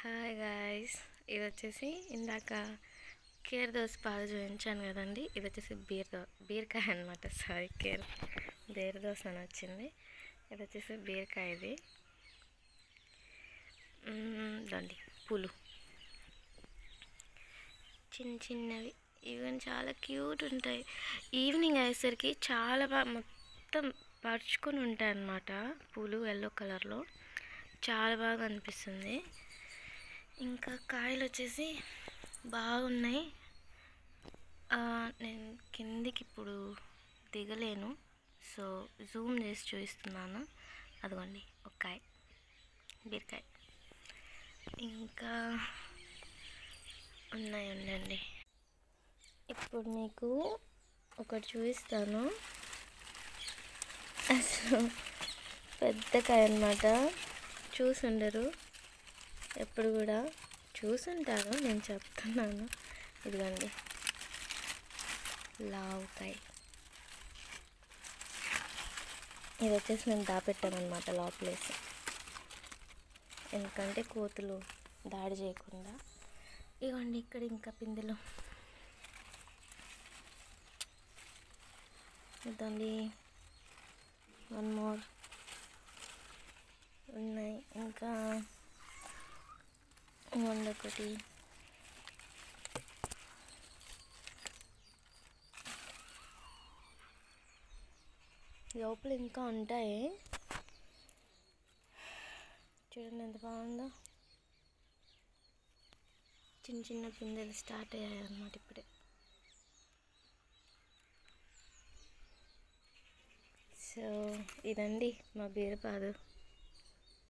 Hi guys, ఇది వచ్చేసి ఇందాక కేర్ దోశ పాలు చూపించాను కదండి. ఇది వచ్చేసి బీరకాయ అనమాట. సారీ, బీర దోశ అని వచ్చింది. ఇది వచ్చేసి బీరకాయ. ఇది దండి పూలు చిన్న చిన్నవి, ఈవెన్ చాలా క్యూట్ ఉంటాయి. ఈవినింగ్ అయ్యేసరికి చాలా బాగా మొత్తం పరుచుకొని ఉంటాయి అన్నమాట. పూలు ఎల్లో కలర్లో చాలా బాగా అనిపిస్తుంది. ఇంకా కాయలు వచ్చేసి బాగున్నాయి. నేను కిందికి ఇప్పుడు దిగలేను, సో జూమ్ చేసి చూపిస్తున్నాను. అదిగోండి ఒక కాయ బీరకాయ. ఇంకా ఉండండి, ఇప్పుడు మీకు ఒకటి చూపిస్తాను. అసలు పెద్ద కాయ అన్నమాట. చూసుండరు, ఎప్పుడు కూడా చూసుంటారు, నేను చెప్తున్నాను. ఇదిగోండి లావుకాయ. ఇది వచ్చేసి నేను దాపెట్టాను అనమాట లోపలేసి, ఎందుకంటే కోతులు దాడి చేయకుండా. ఇవ్వండి ఇక్కడ ఇంకా పిందెలు. ఇదండి, వన్ మోర్ ఉన్నాయి. ఇంకా ఒకటి లోపల ఇంకా ఉంటాయి. చూడండి ఎంత బాగుందో. చిన్న చిన్న పిందెలు స్టార్ట్ అయ్యాయి అన్నమాట ఇప్పుడే. సో ఇదండి మా బీరపాదు.